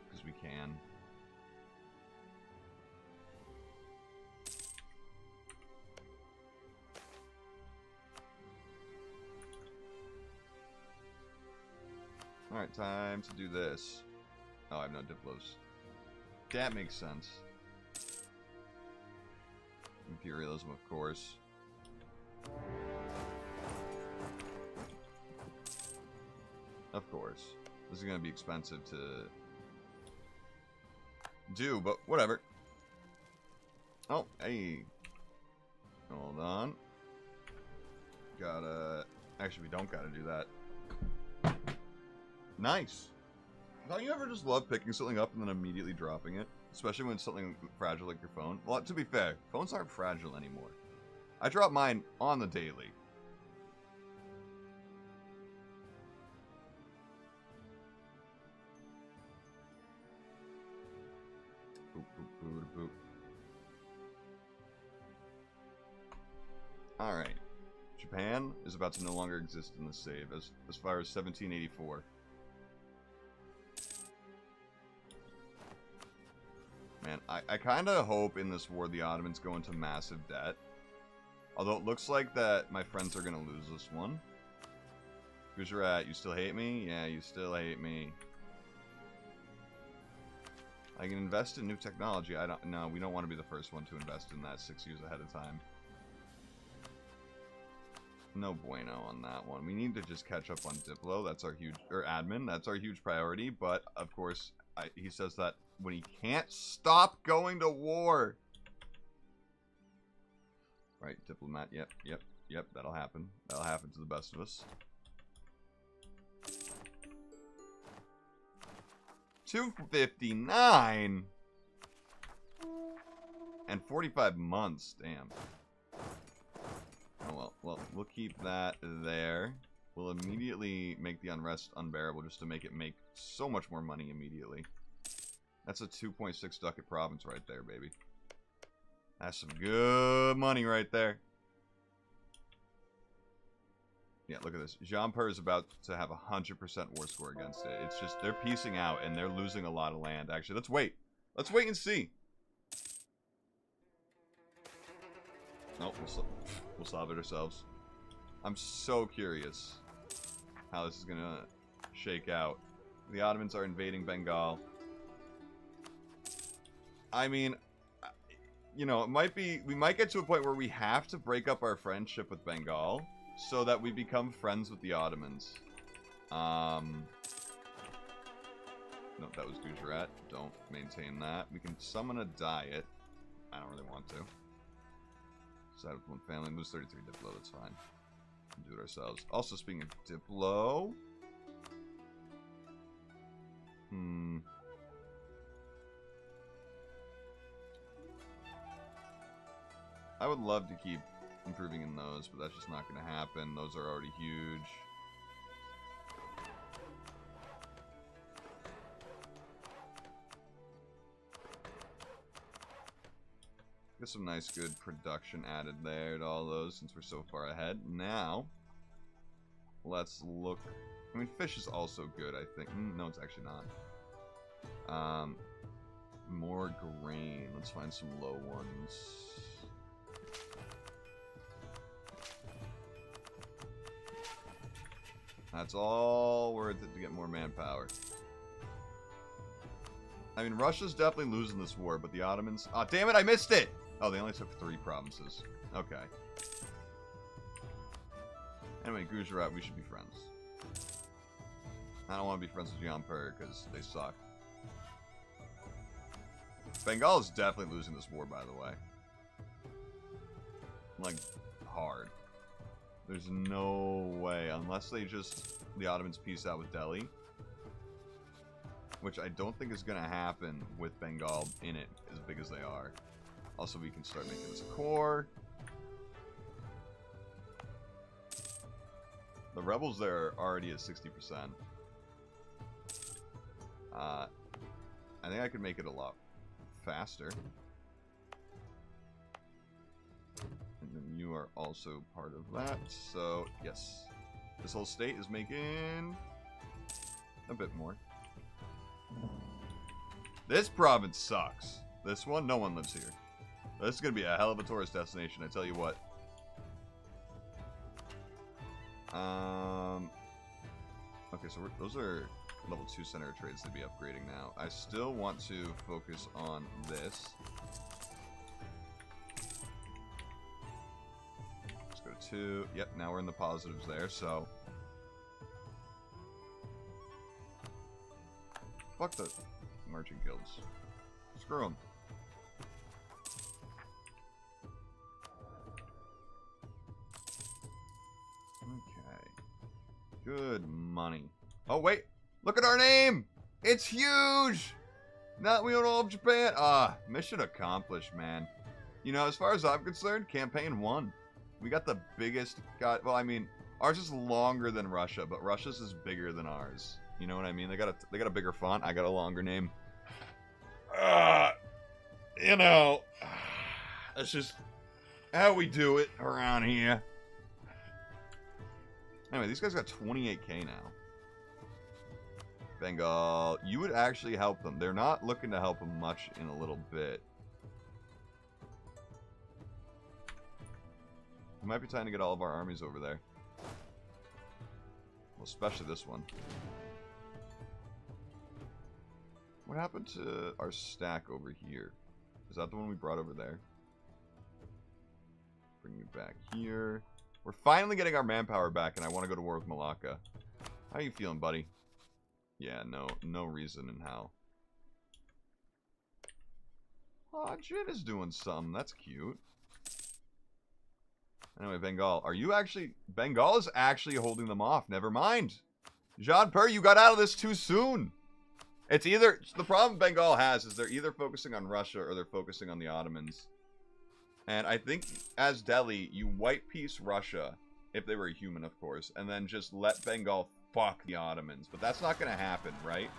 Because we can. Alright, time to do this. Oh, I have no diplos. That makes sense. Imperialism, of course. Of course. This is going to be expensive to do, but whatever. Oh, hey. Hold on. Gotta... Actually, we don't gotta do that. Nice. Don't you ever just love picking something up and then immediately dropping it? Especially when it's something fragile like your phone. Well, to be fair, phones aren't fragile anymore. I drop mine on the daily. Boop, boop, boop, boop. Alright. Japan is about to no longer exist in the save as far as 1784. Man, I kind of hope in this war the Ottomans go into massive debt. Although it looks like that my friends are going to lose this one. Gujarat, you still hate me? Yeah, you still hate me. I can invest in new technology. No, we don't want to be the first one to invest in that 6 years ahead of time. No bueno on that one. We need to just catch up on Diplo. That's our huge... Or admin. That's our huge priority. But, of course, he says that when he can't stop going to war. Right, diplomat. Yep. That'll happen. That'll happen to the best of us. 259 and 45 months. Damn. Oh well, we'll keep that there. We'll immediately make the unrest unbearable just to make it make so much more money immediately. That's a 2.6 ducat province right there, baby. That's some good money right there. Yeah, look at this. Jampur is about to have a 100% war score against it. It's just, they're piecing out and they're losing a lot of land. Actually, let's wait. Let's wait and see. Nope, we'll solve it ourselves. I'm so curious how this is going to shake out. The Ottomans are invading Bengal. I mean, you know, it might be, we might get to a point where we have to break up our friendship with Bengal so that we become friends with the Ottomans. No, that was Gujarat. Don't maintain that. We can summon a diet. I don't really want to. Side with one family. Lose 33 Diplo. That's fine. Do it ourselves. Also, speaking of Diplo. I would love to keep improving in those, but that's just not going to happen. Those are already huge. Get some nice good production added there to all those since we're so far ahead. Now, let's look. I mean, fish is also good, I think. No, it's actually not. More grain. Let's find some low ones. That's all worth it to get more manpower. I mean, Russia's definitely losing this war, but the Ottomans... Oh, damn it, I missed it! Oh, they only took 3 provinces. Okay. Anyway, Gujarat, we should be friends. I don't want to be friends with Jaipur because they suck. Bengal is definitely losing this war, by the way. Like, hard. There's no way, unless they just, the Ottomans peace out with Delhi. Which I don't think is going to happen with Bengal in it, as big as they are. Also, we can start making this a core. The rebels there are already at 60%. I think I could make it a lot faster. And then you are also part of that. So, yes. This whole state is making a bit more. This province sucks. This one, no one lives here. This is going to be a hell of a tourist destination, I tell you what. Okay, so those are level 2 center trades to be upgrading now. I still want to focus on this. Let's go to 2. Yep, now we're in the positives there, so. Fuck the merchant guilds. Screw them. Good money. Oh, wait. Look at our name. It's huge. Not we own all of Japan. Mission accomplished, man. You know, as far as I'm concerned, campaign 1. We got the biggest... well, I mean, ours is longer than Russia, but Russia's is bigger than ours. You know what I mean? They got a bigger font. I got a longer name. You know, that's just how we do it around here. Anyway, these guys got 28k now. Bengal, you would actually help them. They're not looking to help them much in a little bit. It might be time to get all of our armies over there. Well, especially this one. What happened to our stack over here? Is that the one we brought over there? Bring it back here. We're finally getting our manpower back, and I want to go to war with Malacca. How you feeling, buddy? Yeah, no reason in how. Aw, Jin is doing something. That's cute. Anyway, Bengal. Are you actually... Bengal is actually holding them off. Never mind. Jaipur, you got out of this too soon. It's either... The problem Bengal has is they're either focusing on Russia or they're focusing on the Ottomans. And I think, as Delhi, you white peace Russia, if they were a human, of course, and then just let Bengal fuck the Ottomans. But that's not going to happen, right?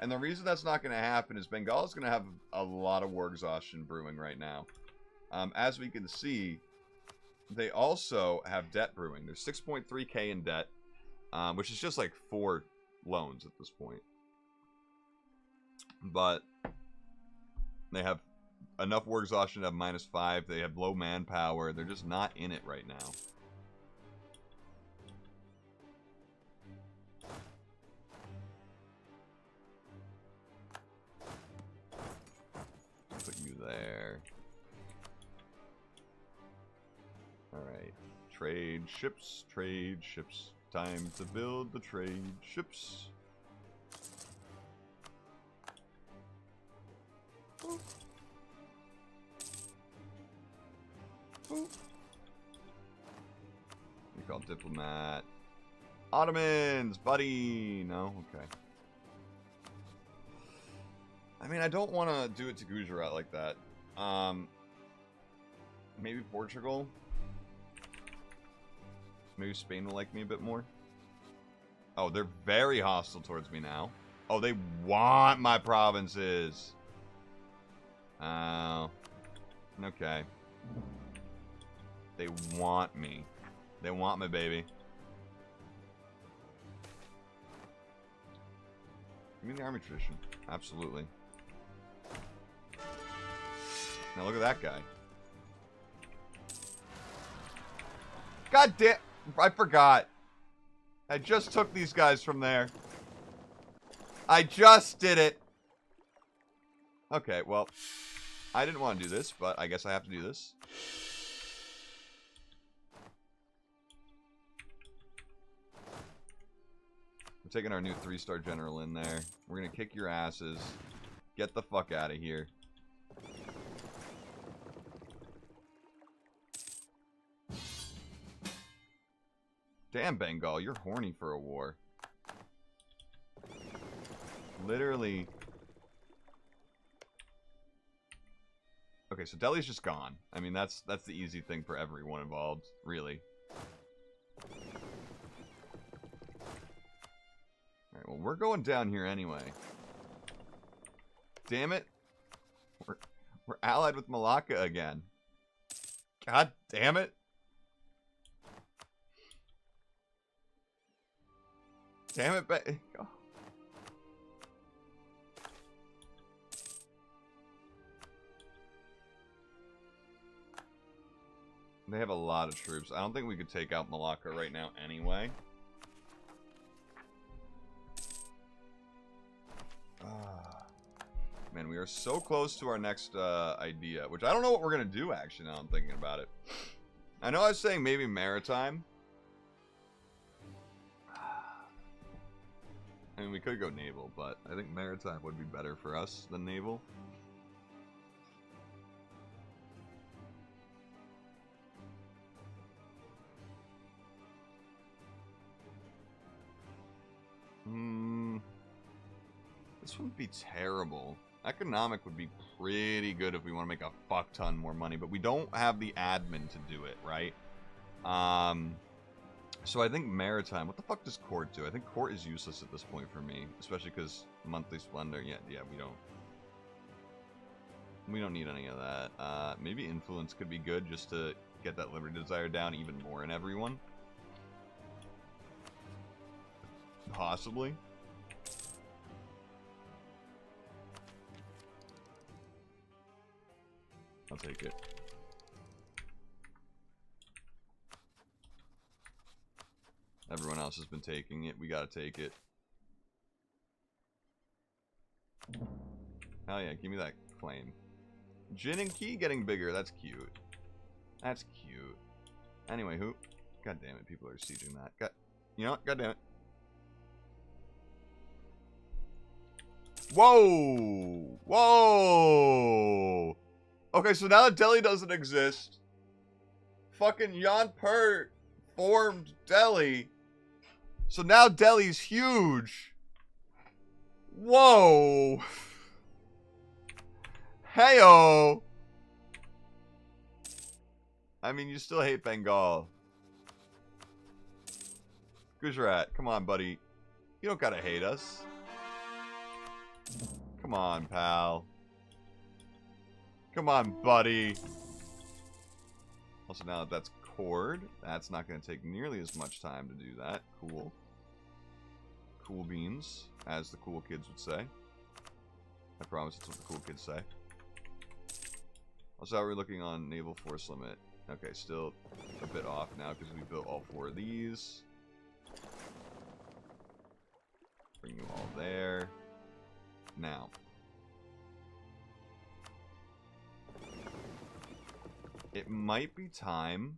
And the reason that's not going to happen is Bengal is going to have a lot of war exhaustion brewing right now. As we can see, they also have debt brewing. There's 6.3k in debt, which is just like 4 loans at this point. But they have enough war exhaustion to have -5. They have low manpower. They're just not in it right now. Put you there. Alright. Trade ships. Trade ships. Time to build the trade ships. Ooh. Ooh. You call diplomat. Ottomans, buddy. No, okay. I mean, I don't want to do it to Gujarat like that. Maybe Portugal. Maybe Spain will like me a bit more. Oh, they're very hostile towards me now. Oh, they want my provinces. Oh. Okay. They want me. They want my baby. Give me the army tradition. Absolutely. Now look at that guy. God damn. I forgot. I just took these guys from there. I just did it. Okay, well. I didn't want to do this, but I guess I have to do this. We're taking our new 3-star general in there. We're gonna kick your asses. Get the fuck out of here. Damn, Bengal, you're horny for a war. Literally. Okay, so Delhi's just gone. I mean, that's the easy thing for everyone involved, really. Alright, well, we're going down here anyway. Damn it. We're allied with Malacca again. God damn it. Damn it, oh. They have a lot of troops. I don't think we could take out Malacca right now anyway. Man, we are so close to our next idea, which I don't know what we're going to do, actually, now I'm thinking about it. I know I was saying maybe maritime. I mean, we could go naval, but I think maritime would be better for us than naval. This wouldn't be terrible. Economic would be pretty good if we want to make a fuck ton more money, but we don't have the admin to do it, right? So I think maritime. What the fuck does court do? I think court is useless at this point for me, especially because monthly splendor. Yeah, we don't need any of that. Maybe influence could be good just to get that liberty desire down even more in everyone. Possibly. I'll take it. Everyone else has been taking it. We gotta take it. Hell yeah, give me that claim. Jin and Key getting bigger. That's cute. That's cute. Anyway, who? God damn it, people are sieging that. You know what? God damn it. Whoa! Whoa! Okay, so now that Delhi doesn't exist, fucking Jan Pert formed Delhi. So now Delhi's huge. Whoa. Heyo. I mean, you still hate Bengal. Gujarat, come on, buddy. You don't gotta hate us. Come on, pal. Come on, buddy. Also, now that that's cord, that's not going to take nearly as much time to do that. Cool. Cool beans, as the cool kids would say. I promise it's what the cool kids say. Also, how are we looking on naval force limit? Okay, still a bit off now because we built all 4 of these. Bring you all there. Now. It might be time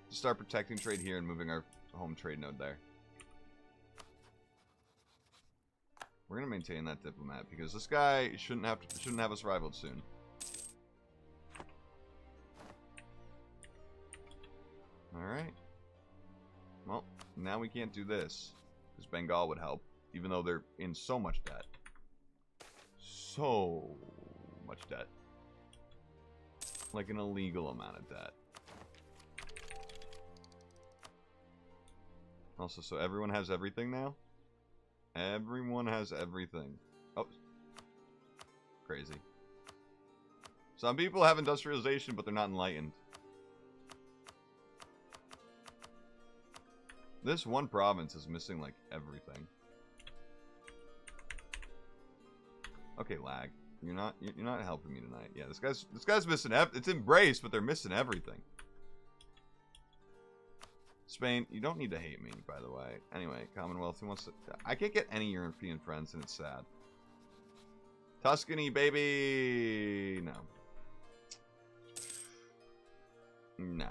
to start protecting trade here and moving our home trade node there. We're gonna maintain that diplomat because this guy shouldn't have us rivaled soon. All right. Well, now we can't do this because Bengal would help, even though they're in so much debt. So much debt. Like an illegal amount of debt. Also, so everyone has everything now? Everyone has everything. Oh. Crazy. Some people have industrialization, but they're not enlightened. This one province is missing, like, everything. Okay, lag. You're not helping me tonight. Yeah, this guy's missing it's embraced, but they're missing everything. Spain, you don't need to hate me, by the way. Anyway, Commonwealth, who wants to... I can't get any European friends, and it's sad. Tuscany, baby! No. No.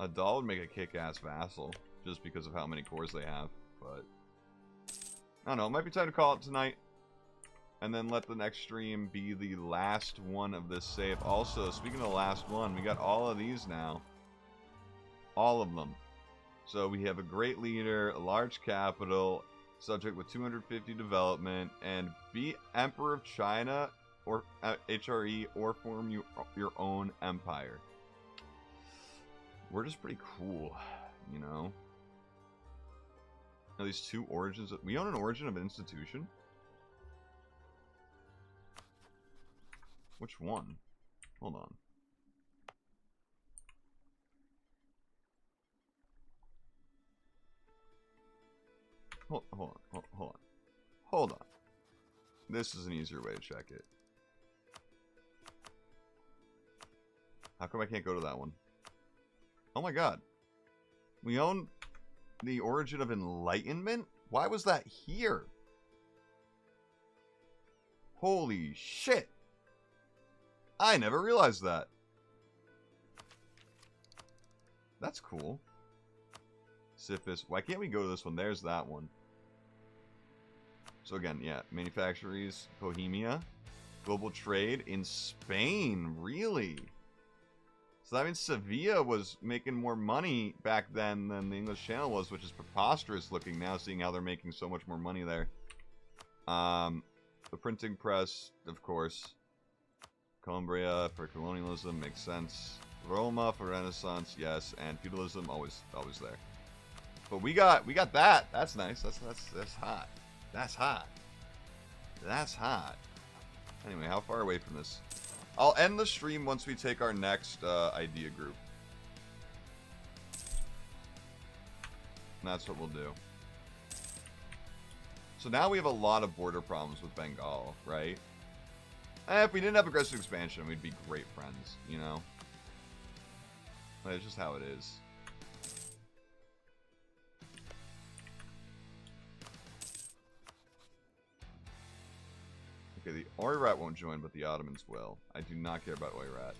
A doll would make a kick-ass vassal, just because of how many cores they have, but... I don't know, it might be time to call it tonight. And then let the next stream be the last one of this save. Also, speaking of the last one, we got all of these now. All of them. So we have a great leader, a large capital, subject with 250 development, and be Emperor of China, or HRE, or form your own empire. We're just pretty cool, you know? Now these two origins, we own an origin of an institution? Which one? Hold on. Hold on. This is an easier way to check it. How come I can't go to that one? Oh my god. We own the origin of enlightenment? Why was that here? Holy shit. I never realized that. That's cool. Siphus. Why can't we go to this one? There's that one. So again, yeah. Manufactories, Bohemia. Global trade in Spain. Really? So that means Sevilla was making more money back then than the English Channel was, which is preposterous looking now, seeing how they're making so much more money there. The printing press, of course. Cumbria for colonialism makes sense. Roma for Renaissance, yes, and feudalism always there. But we got that. That's nice. That's hot. That's hot. That's hot. Anyway, how far away from this? I'll end the stream once we take our next idea group. And that's what we'll do. So now we have a lot of border problems with Bengal, right? If we didn't have aggressive expansion, we'd be great friends, you know? That's just how it is. Okay, the Oirat won't join, but the Ottomans will. I do not care about Oirat.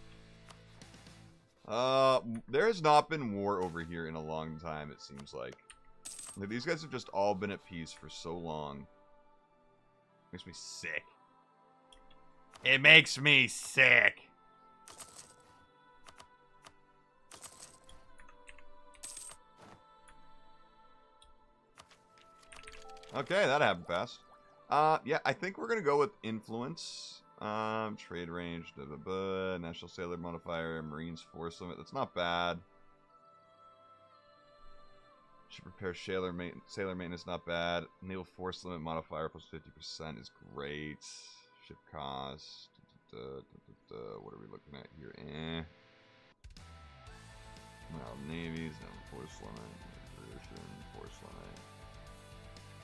There has not been war over here in a long time, it seems like. Like, these guys have just all been at peace for so long. Makes me sick. It makes me sick. Okay, that happened fast. Yeah, I think we're gonna go with influence. Trade range, national sailor modifier, Marines force limit. That's not bad. Should prepare sailor maintenance, not bad. Naval force limit modifier plus 50% is great. Ship cost. What are we looking at here? Well, navies, no force limit, force limit.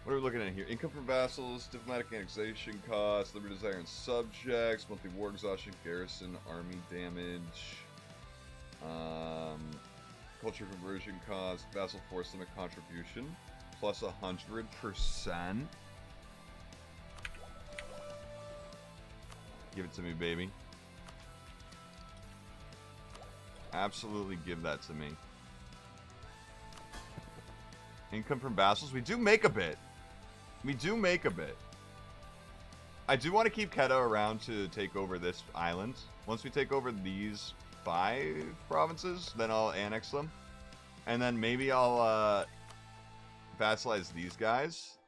What are we looking at here? Income from vassals, diplomatic annexation costs, liberty, desire, and subjects, monthly war exhaustion, garrison, army damage, culture conversion cost, vassal force limit contribution, plus 100%. Give it to me, baby. Absolutely give that to me. Income from vassals. We do make a bit. We do make a bit. I do want to keep Keto around to take over this island. Once we take over these 5 provinces, then I'll annex them. And then maybe I'll vassalize these guys.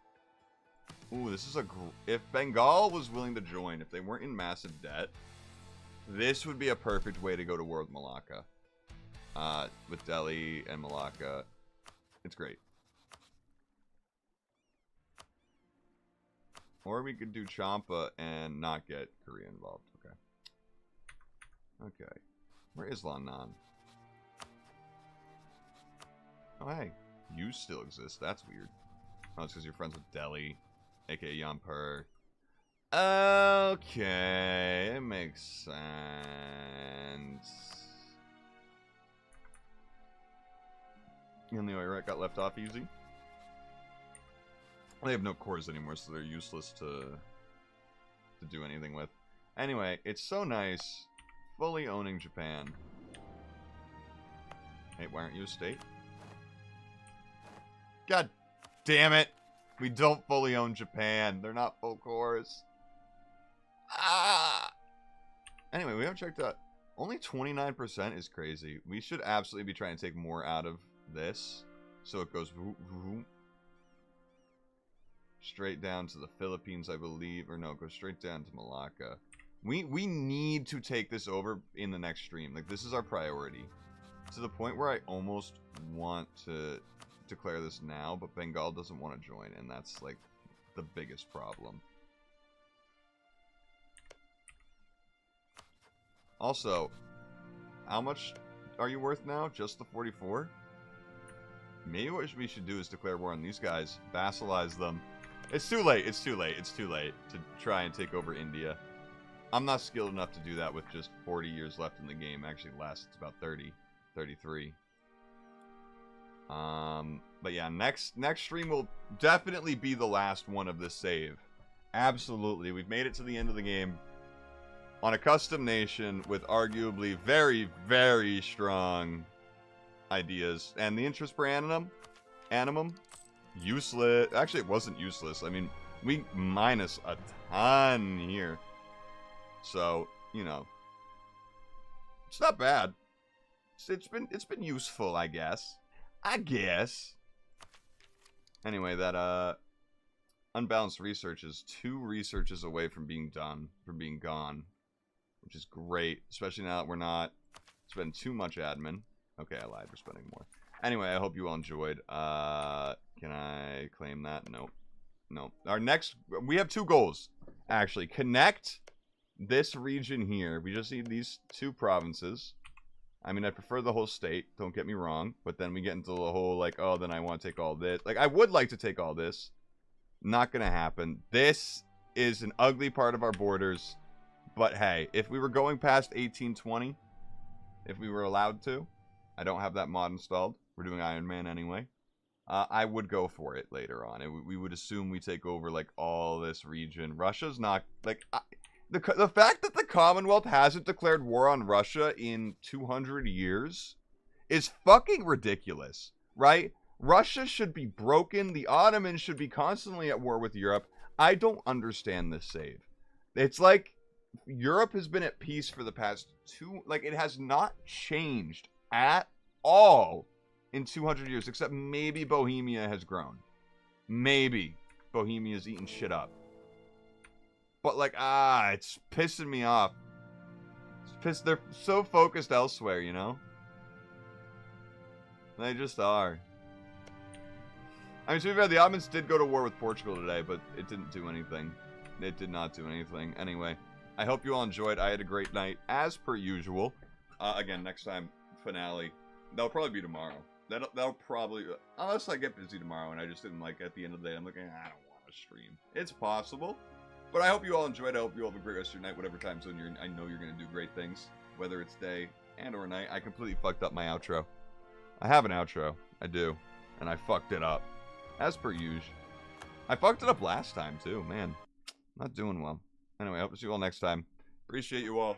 Ooh, this is a... If Bengal was willing to join, if they weren't in massive debt, this would be a perfect way to go to war with Malacca. With Delhi and Malacca. It's great. Or we could do Champa and not get Korea involved. Okay. Okay. Where is Lannan? Oh, hey. You still exist. That's weird. Oh, it's because you're friends with Delhi. A.K.A. Yampur. Okay. It makes sense. And the Oirat got left off easy. They have no cores anymore, so they're useless to to do anything with. Anyway, it's so nice fully owning Japan. Hey, why aren't you a state? God damn it. We don't fully own Japan. They're not full cores. Ah! Anyway, we haven't checked out. Only 29% is crazy. We should absolutely be trying to take more out of this. So it goes straight down to the Philippines, I believe. Or no, it goes straight down to Malacca. We need to take this over in the next stream. Like, this is our priority. To the point where I almost want to declare this now, but Bengal doesn't want to join, and that's, like, the biggest problem. Also, how much are you worth now? Just the 44? Maybe what we should do is declare war on these guys, vassalize them. It's too late, it's too late, it's too late to try and take over India. I'm not skilled enough to do that with just 40 years left in the game. Actually less, it's about 30, 33. But yeah, next stream will definitely be the last one of this save. Absolutely, we've made it to the end of the game on a custom nation with arguably very, very strong ideas. And the interest per animum, useless. Actually, it wasn't useless. I mean, we minus a ton here. So, you know, it's not bad. It's been useful, I guess. Anyway, that unbalanced research is 2 researches away from being done, from being gone, which is great, especially now that we're not spending too much admin. Okay, I lied, we're spending more. Anyway, I hope you all enjoyed. Can I claim that? Nope. No. Our next, we have 2 goals, actually. Connect this region here. We just need these 2 provinces. I mean, I prefer the whole state, don't get me wrong, but then we get into the whole, like, oh, then I want to take all this. Like, I would like to take all this. Not gonna happen. This is an ugly part of our borders, but hey, if we were going past 1820, if we were allowed to, I don't have that mod installed. We're doing Iron Man anyway. I would go for it later on. We would assume we take over, like, all this region. Russia's not, like... The fact that the Commonwealth hasn't declared war on Russia in 200 years is fucking ridiculous, right? Russia should be broken. The Ottomans should be constantly at war with Europe. I don't understand this save. It's like Europe has been at peace for the past it has not changed at all in 200 years, except maybe Bohemia has grown. Maybe Bohemia's eating shit up. But, like, it's pissing me off. They're so focused elsewhere, you know? They just are. I mean, to be fair, the Ottomans did go to war with Portugal today, but it didn't do anything. It did not do anything. Anyway, I hope you all enjoyed. I had a great night, as per usual. Again, next time, finale. That'll probably be tomorrow. That'll probably... Unless I get busy tomorrow and I just didn't, like, at the end of the day, I'm like, I don't want to stream. It's possible. But I hope you all enjoyed. I hope you all have a great rest of your night, whatever time zone you're in. I know you're going to do great things, whether it's day and or night. I completely fucked up my outro. I have an outro. I do. And I fucked it up. As per usual. I fucked it up last time, too. Man, not doing well. Anyway, I hope to see you all next time. Appreciate you all.